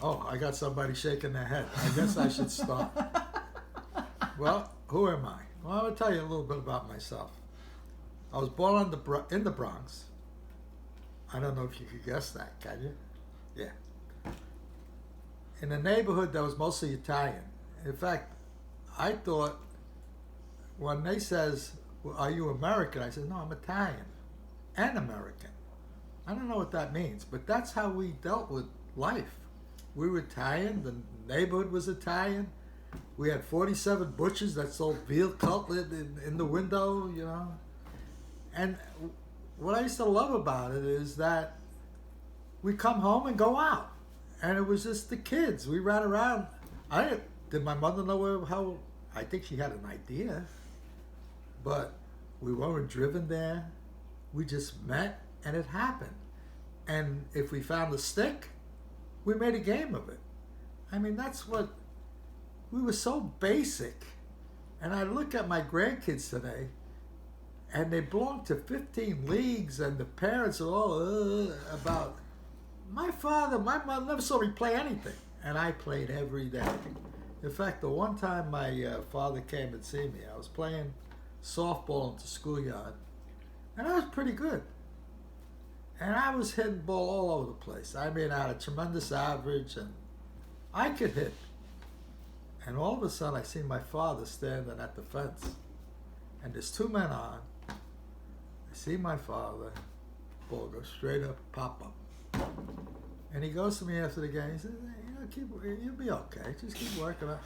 Oh, I got somebody shaking their head. I guess I should start. Well, who am I? Well, I'll tell you a little bit about myself. I was born in the Bronx. I don't know if you could guess that, can you? Yeah. In a neighborhood that was mostly Italian. In fact, I thought when they says, well, are you American? I said, no, I'm Italian and American. I don't know what that means, but that's how we dealt with life. We were Italian, the neighborhood was Italian. We had 47 butchers that sold veal cutlet in the window, you know. And what I used to love about it is that we come home and go out. And it was just the kids. We ran around. Did my mother know how? I think she had an idea. But we weren't driven there. We just met and it happened. And if we found a stick, we made a game of it. I mean, that's what, we were so basic. And I look at my grandkids today, and they belong to 15 leagues, and the parents are all about. My mother never saw me play anything, and I played every day. In fact, the one time my father came and see me, I was playing softball in the schoolyard, and I was pretty good. And I was hitting ball all over the place. I mean, I had a tremendous average, and I could hit. And all of a sudden, I see my father standing at the fence, and there's two men on. I see my father, ball goes straight up, pop up. And he goes to me after the game, he says, hey, you'll be okay, just keep working out.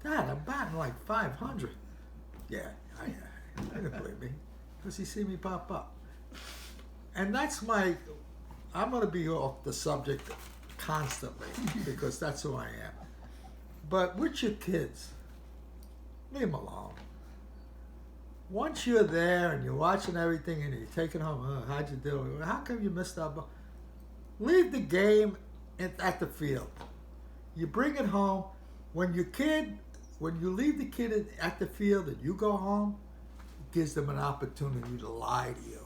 Dad, I'm batting like 500. Yeah, I didn't believe me, because he see me pop up. And that's I'm going to be off the subject constantly, because that's who I am. But with your kids, leave them alone. Once you're there and you're watching everything and you're taking home, how'd you do? How come you missed that ball? Leave the game at the field. You bring it home. When you leave the kid at the field and you go home, it gives them an opportunity to lie to you.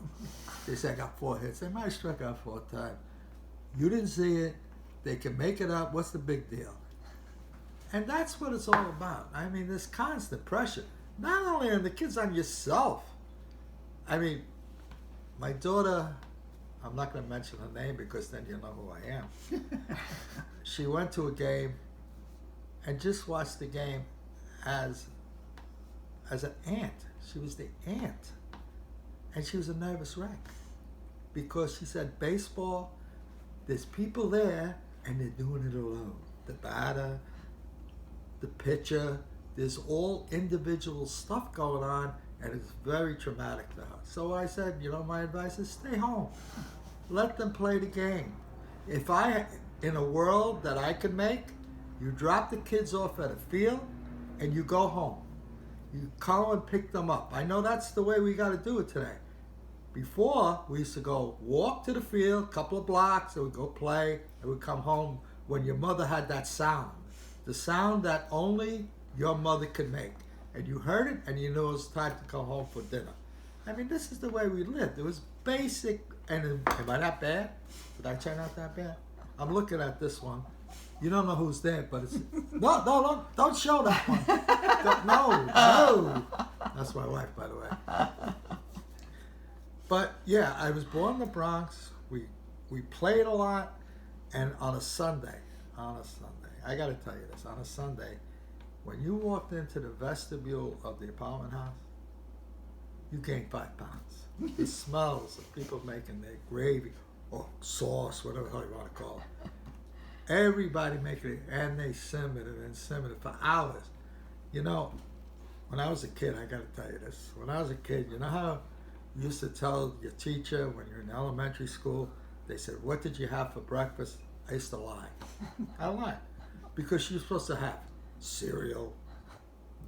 They say, I got 4 hits. They might have struck out 4 times. You didn't see it. They can make it up. What's the big deal? And that's what it's all about. I mean, there's constant pressure. Not only on the kids, on yourself. I mean, my daughter, I'm not going to mention her name because then you'll know who I am. She went to a game and just watched the game as an aunt. She was the aunt. And she was a nervous wreck because she said, baseball, there's people there and they're doing it alone. The batter, the pitcher, there's all individual stuff going on, and it's very traumatic to her. So I said, my advice is stay home. Let them play the game. If in a world that I could make, you drop the kids off at a field and you go home. You call and pick them up. I know that's the way we got to do it today. Before, we used to go walk to the field, a couple of blocks, and we'd go play, and we'd come home when your mother had that sound. The sound that only your mother could make. And you heard it, and you knew it was time to come home for dinner. I mean, this is the way we lived. It was basic. And am I that bad? Did I turn out that bad? I'm looking at this one. You don't know who's there, but it's... No, don't show that one. No. That's my wife, by the way. But, yeah, I was born in the Bronx. We played a lot. And on a Sunday, I got to tell you this, on a Sunday, when you walked into the vestibule of the apartment house, you gained 5 pounds. The smells of people making their gravy or sauce, whatever the hell you want to call it. Everybody making it, and they simmered it and simmered it for hours. When I was a kid, I got to tell you this. When I was a kid, you know how you used to tell your teacher when you're in elementary school, they said, what did you have for breakfast? I used to lie. I lied. Because you're supposed to have cereal,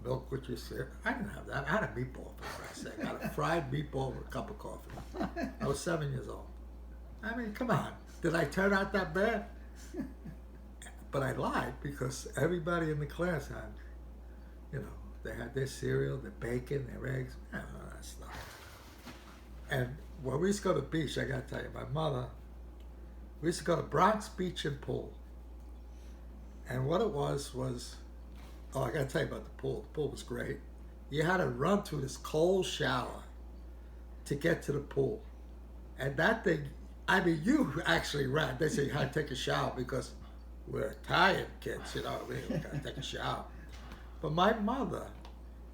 milk with your cereal. I didn't have that. I had a meatball, for Christ's sake. I had a fried meatball with a cup of coffee. I was 7 years old. I mean, come on. Did I turn out that bad? But I lied because everybody in the class had, they had their cereal, their bacon, their eggs, all that stuff. And when we used to go to the beach, I got to tell you, my mother, we used to go to Bronx Beach and Pool. And what it was, oh, I gotta tell you about the pool. The pool was great. You had to run through this cold shower to get to the pool. And that thing, I mean, you actually ran. They say you had to take a shower because we're Italian kids, you know what I mean? We gotta take a shower. But my mother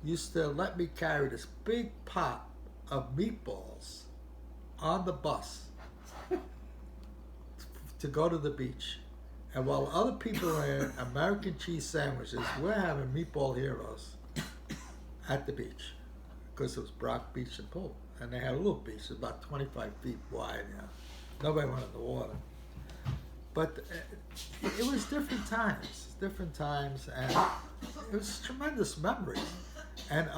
used to let me carry this big pot of meatballs on the bus to go to the beach. And while other people are in American cheese sandwiches, we're having meatball heroes at the beach because it was Brock Beach and Pool. And they had a little beach, about 25 feet wide. You know. Nobody went in the water. But it was different times, and it was tremendous memories. And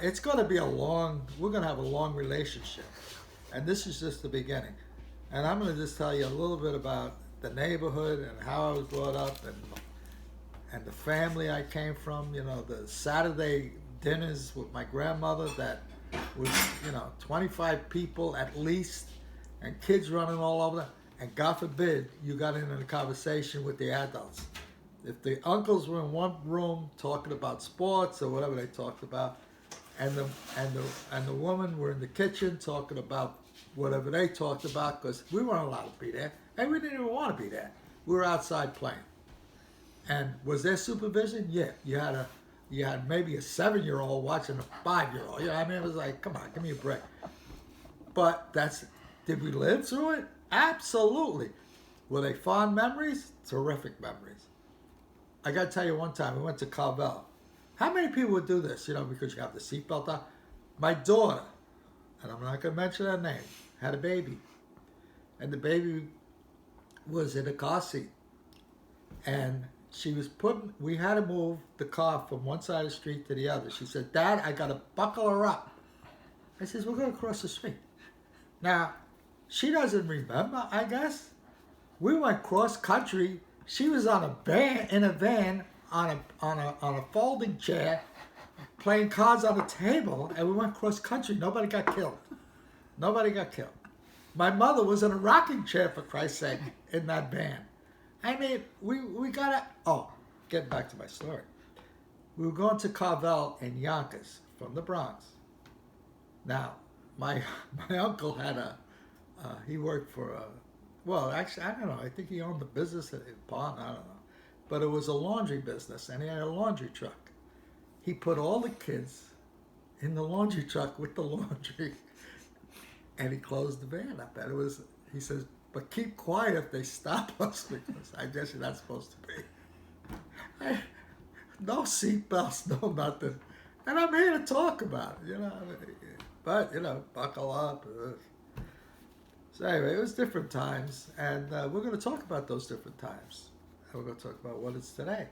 it's going to be we're going to have a long relationship. And this is just the beginning. And I'm going to just tell you a little bit about the neighborhood and how I was brought up and the family I came from. You know, the Saturday dinners with my grandmother that was, 25 people at least, and kids running all over them. And God forbid you got into a conversation with the adults. If the uncles were in one room talking about sports or whatever they talked about, and the women were in the kitchen talking about whatever they talked about, because we weren't allowed to be there, and we didn't even want to be there. We were outside playing. And was there supervision? Yeah, you had maybe a 7-year-old watching a 5-year-old. You know, I mean, it was like, come on, give me a break. But did we live through it? Absolutely. Were they fond memories? Terrific memories. I got to tell you, one time we went to Carvel. How many people would do this? Because you have the seatbelt on. My daughter, and I'm not going to mention her name, had a baby. And the baby was in a car seat. And we had to move the car from one side of the street to the other. She said, Dad, I got to buckle her up. I says, we're going to cross the street. Now, she doesn't remember, I guess. We went cross country. She was in a van on a folding chair, playing cards on a table, and we went cross country. Nobody got killed. My mother was in a rocking chair, for Christ's sake, in that van. I mean, we gotta. Oh, getting back to my story. We were going to Carvel in Yonkers from the Bronx. Now, my uncle had he worked for actually, I don't know. I think he owned the business in Pond. I don't know. But it was a laundry business, and he had a laundry truck. He put all the kids in the laundry truck with the laundry, and he closed the van up. And he says, but keep quiet if they stop us, because I guess you're not supposed to be. No seatbelts, no nothing. And I'm here to talk about it, But, buckle up. So anyway, it was different times, and we're going to talk about those different times. And we're going to talk about what it's today.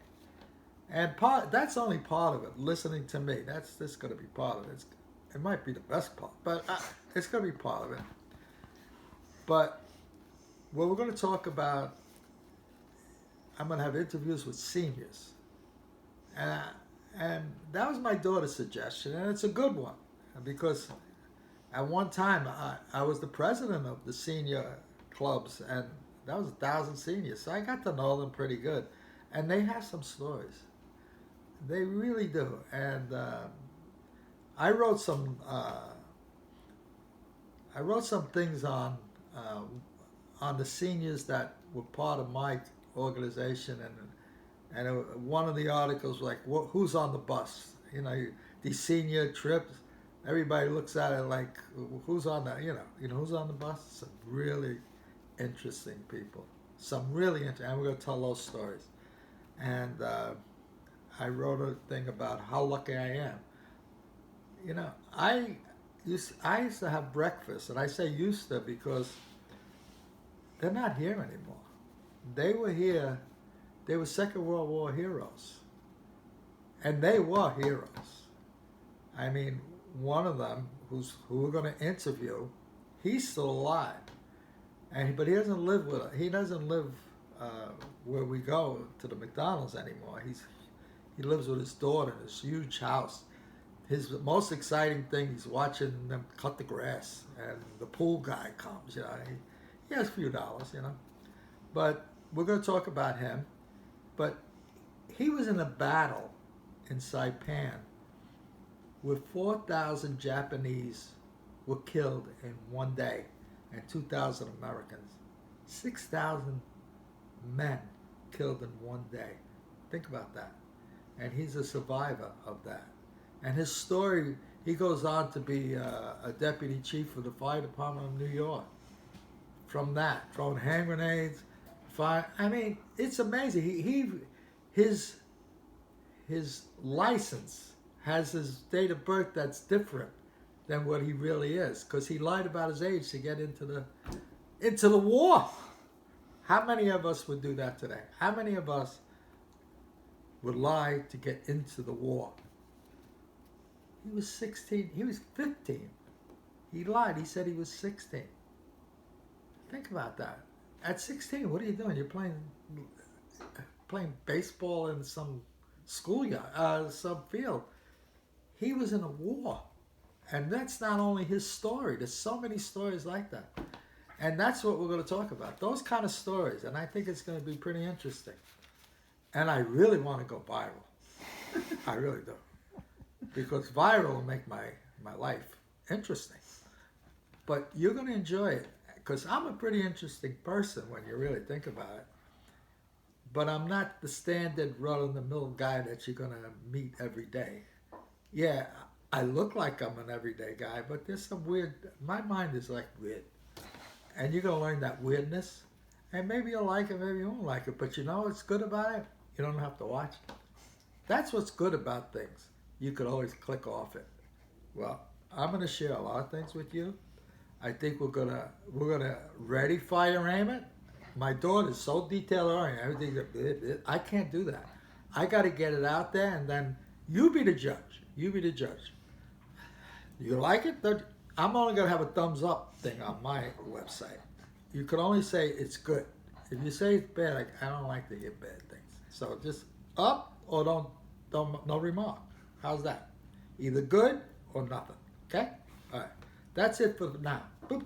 And that's only part of it, listening to me. That's going to be part of it. It might be the best part, but it's going to be part of it. But what we're going to talk about, I'm going to have interviews with seniors. And that was my daughter's suggestion, and it's a good one, because at one time I was the president of the senior clubs, and that was 1,000 seniors, so I got to know them pretty good. And they have some stories. They really do. And I wrote some things on the seniors that were part of my organization, and one of the articles like, who's on the bus? These senior trips. Everybody looks at it like, who's on the who's on the bus? Some really interesting people. And we're going to tell those stories. And I wrote a thing about how lucky I am. I used to have breakfast, and I say used to because they're not here anymore. They were here. They were Second World War heroes. And they were heroes. I mean, one of them, who we're going to interview, he's still alive. But he doesn't live with us. He doesn't live where we go to the McDonald's anymore. He lives with his daughter in this huge house. His most exciting thing is watching them cut the grass, and the pool guy comes. He has a few dollars, But we're going to talk about him, but he was in a battle in Saipan where 4,000 Japanese were killed in one day and 2,000 Americans. 6,000 men killed in one day. Think about that. And he's a survivor of that. And his story, he goes on to be a deputy chief of the fire department of New York. From that, throwing hand grenades, fire. I mean, it's amazing. His license has his date of birth that's different than what he really is, because he lied about his age to get into the war. How many of us would do that today? How many of us would lie to get into the war? He was 16. He was 15. He lied. He said he was 16. Think about that. At 16, what are you doing? You're playing baseball in some schoolyard, some field. He was in a war. And that's not only his story. There's so many stories like that. And that's what we're going to talk about. Those kind of stories. And I think it's going to be pretty interesting. And I really want to go viral. I really do. Because viral will make my life interesting. But you're going to enjoy it. Because I'm a pretty interesting person when you really think about it. But I'm not the standard run-of-the-mill guy that you're going to meet every day. Yeah, I look like I'm an everyday guy, but there's some weird... My mind is like weird. And you're going to learn that weirdness. And maybe you'll like it, maybe you won't like it. But you know what's good about it? You don't have to watch it. That's what's good about things. You could always click off it. Well, I'm going to share a lot of things with you. I think we're gonna ready, fire, aim it. My daughter's so detail oriented. Everything. I can't do that. I got to get it out there, and then you be the judge. You be the judge. You like it? I'm only gonna have a thumbs up thing on my website. You can only say it's good. If you say it's bad, I don't like to hear bad things. So just up or don't no remark. How's that? Either good or nothing. Okay? All right. That's it for now. Boop.